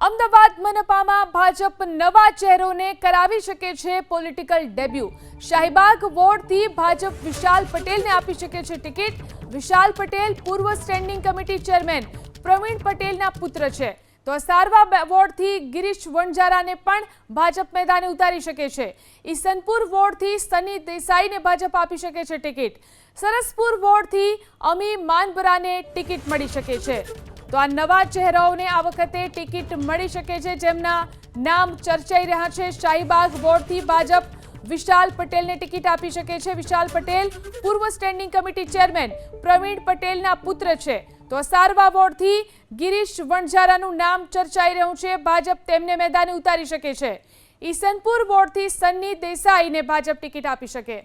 અમદાવાદ મનપામાં ભાજપ નવા ચહેરોને કરાવી શકે છે પોલિટિકલ ડેબ્યુ। શાહીબાગ વોર્ડથી ભાજપ વિશાલ પટેલને આપી શકે છે ટિકિટ। વિશાલ પટેલ પૂર્વ સ્ટેન્ડિંગ કમિટી ચેરમેન પ્રવીણ પટેલના પુત્ર છે, તો અસારવા વોર્ડથી ગિરીશ વણજારાને પણ ભાજપ મેદાને ઉતારી શકે છે। ઈસનપુર વોર્ડથી સની દેસાઈને ભાજપ આપી શકે છે ટિકિટ। સરસપુર વોર્ડથી અમી માનબરાને ટિકિટ મળી શકે છે। તો આ નવા ચહેરાઓને આ વખતે ટિકિટ મળી શકે છે, જેમના નામ ચર્ચાઈ રહ્યા છે। શાહીબાગ વોર્ડથી ભાજપ વિશાલ પટેલને ટિકિટ આપી શકે છે। વિશાલ પટેલ પૂર્વ સ્ટેન્ડિંગ કમિટી ચેરમેન પ્રવીણ પટેલના પુત્ર છે, તો અસારવા વોર્ડથી ગિરીશ વણજારાનું નામ ચર્ચાઈ રહ્યું છે, ભાજપ તેમને મેદાને ઉતારી શકે છે। ઈસનપુર વોર્ડથી સન્ની દેસાઈને ભાજપ ટિકિટ આપી શકે।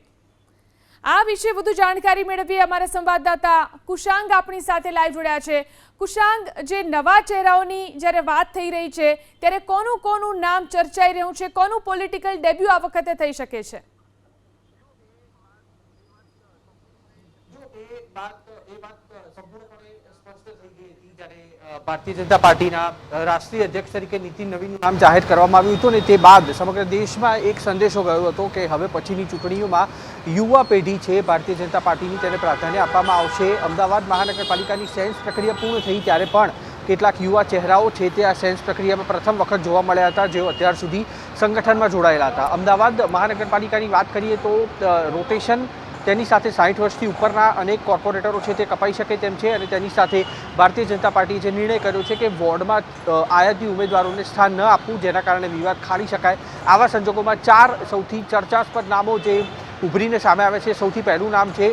આ વિશે વધુ જાણકારી મેળવીએ, અમારા સંવાદદાતા કુશાંગ આપણી સાથે લાઈવ જોડ્યા છે। કુશાંગ, જે નવા ચહેરાઓની જ્યારે વાત થઈ રહી છે, ત્યારે કોનું નામ ચર્ચાઈ રહ્યું છે, કોનું પોલિટિકલ ડેબ્યુ આ વખતે થઈ શકે છે? ભારતીય જનતા પાર્ટીના રાષ્ટ્રીય અધ્યક્ષ તરીકે નીતિન નવીનનું નામ જાહેર કરવામાં આવ્યું હતું, અને તે બાદ સમગ્ર દેશમાં એક સંદેશો ગયો હતો કે હવે પછીની ચૂંટણીઓમાં યુવા પેઢી છે ભારતીય જનતા પાર્ટીની, તેને પ્રાધાન્ય આપવામાં આવશે। અમદાવાદ મહાનગરપાલિકાની સેન્સ પ્રક્રિયા પૂર્ણ થઈ ત્યારે પણ કેટલાક યુવા ચહેરાઓ છે તે આ સેન્સ પ્રક્રિયામાં પ્રથમ વખત જોવા મળ્યા હતા, જેઓ અત્યાર સુધી સંગઠનમાં જોડાયેલા હતા। અમદાવાદ મહાનગરપાલિકાની વાત કરીએ તો રોટેશન તેની સાથે 60 વર્ષથી ઉપરના અનેક કોર્પોરેટરો છે તે કપાઈ શકે તેમ છે, અને તેની સાથે ભારતીય જનતા પાર્ટીએ જે નિર્ણય કર્યો છે કે વોર્ડમાં આયાતી ઉમેદવારોને સ્થાન ન આપવું, જેના કારણે વિવાદ ખાળી શકાય। આવા સંજોગોમાં 4 સૌથી ચર્ચાસ્પદ નામો જે ઉભરીને સામે આવે છે। સૌથી પહેલું નામ છે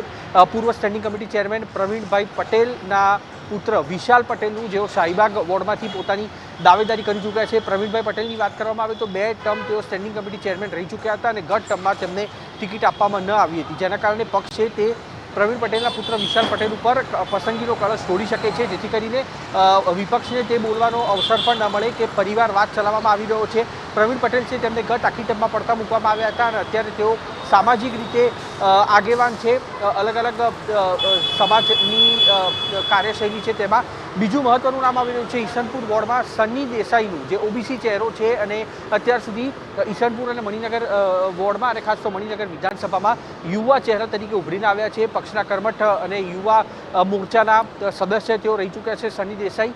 પૂર્વ સ્ટેન્ડિંગ કમિટી ચેરમેન પ્રવીણભાઈ પટેલના પુત્ર વિશાલ પટેલનું, જેઓ શાહીબાગ વોર્ડમાંથી પોતાની દાવેદારી કરી ચૂક્યા છે। પ્રવીણભાઈ પટેલની વાત કરવામાં આવે તો 2 ટર્મ તેઓ સ્ટેન્ડિંગ કમિટી ચેરમેન રહી ચૂક્યા હતા, અને ગત ટર્મમાં તેમને ટિકિટ આપવામાં ન આવી હતી, જેના કારણે પક્ષ છે તે પ્રવીણ પટેલના પુત્ર વિશાલ પટેલ ઉપર પસંદગીનો કળશ છોડી શકે છે, જેથી કરીને વિપક્ષને તે બોલવાનો અવસર પણ ન મળે કે પરિવારવાદ ચલાવવામાં આવી રહ્યો છે। પ્રવીણ પટેલ છે તેમને ગત આખી ટર્મમાં પડતા મૂકવામાં આવ્યા હતા, અને અત્યારે તેઓ સામાજિક રીતે આગેવાન છે, અલગ અલગ સમાજની કાર્યશૈલી છે તેમાં। બીજું મહત્વનું નામ આવી રહ્યું છે ઈસનપુર વોર્ડમાં સન્ની દેસાઈનું, જે ઓબીસી ચહેરો છે, અને અત્યાર સુધી ઈસનપુર અને મણિનગર વોર્ડમાં અને ખાસ તો મણિનગર વિધાનસભામાં યુવા ચહેરા તરીકે ઉભરીને આવ્યા છે। પક્ષના કર્મઠ અને યુવા મોરચાના સદસ્ય તેઓ રહી ચૂક્યા છે સન્ની દેસાઈ,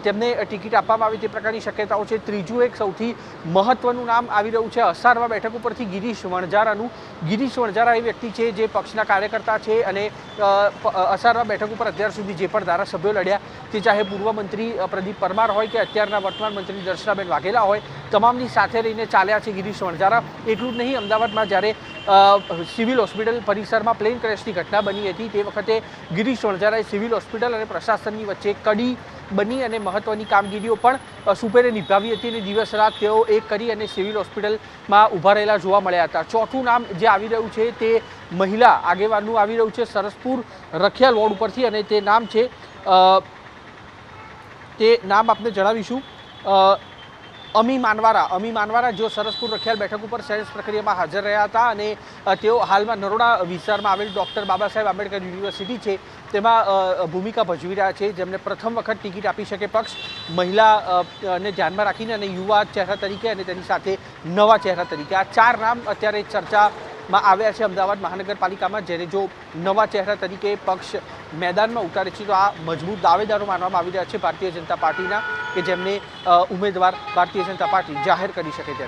તેમને ટિકિટ આપવામાં આવે તે પ્રકારની શક્યતાઓ છે। ત્રીજું એક સૌથી મહત્વનું નામ આવી રહ્યું છે અસારવા બેઠક ઉપરથી ગિરીશ વણજારાનું। ગિરીશ વણજારા એ વ્યક્તિ છે જે પક્ષના કાર્યકર્તા છે, અને અસારવા બેઠક ઉપર અત્યાર સુધી જે પણ ધારાસભ્યો લડ્યા, તે ચાહે પૂર્વ મંત્રી પ્રદીપ પરમાર હોય કે અત્યારના વર્તમાન મંત્રી દર્શનાબેન વાઘેલા હોય, તમામની સાથે રહીને ચાલ્યા છે ગિરીશ વણજારા। એટલું જ નહીં, અમદાવાદમાં જ્યારે સિવિલ હોસ્પિટલ પરિસરમાં પ્લેન ક્રેશની ઘટના બની હતી, તે વખતે ગિરીશ વણજારાએ સિવિલ હોસ્પિટલ અને પ્રશાસનની વચ્ચે કડી બની અને મહત્વની કામગીરીઓ પણ સુપેરે નિભાવી હતી, અને દિવસ રાત તેઓ એક કરી અને સિવિલ હોસ્પિટલમાં ઊભા રહેલા જોવા મળ્યા હતા। ચોથું નામ જે આવી રહ્યું છે તે મહિલા આગેવાનનું આવી રહ્યું છે સરસપુર રખિયાલ વોર્ડ ઉપરથી, અને તે નામ આપને જણાવીશું અમી માનવારા, જેઓ સરસપુર રખિયાલ બેઠક ઉપર સેન્સ પ્રક્રિયામાં હાજર રહ્યા હતા, અને તેઓ હાલમાં નરોડા વિસ્તારમાં આવેલ ડૉક્ટર બાબા સાહેબ આંબેડકર યુનિવર્સિટી છે તેમાં ભૂમિકા ભજવી રહ્યા છે, જેમને પ્રથમ વખત ટિકિટ આપી શકે પક્ષ, મહિલાને ધ્યાનમાં રાખીને, અને યુવા ચહેરા તરીકે અને તેની સાથે નવા ચહેરા તરીકે। આ 4 નામ અત્યારે ચર્ચામાં આવ્યા છે અમદાવાદ મહાનગરપાલિકામાં, જેને જો નવા ચહેરા તરીકે પક્ષ મેદાનમાં ઉતારે છે તો આ મજબૂત દાવેદારો માનવામાં આવી રહ્યા છે ભારતીય જનતા પાર્ટીના, કે જેમને ઉમેદવાર ભારતીય જનતા પાર્ટી જાહેર કરી શકે તેમ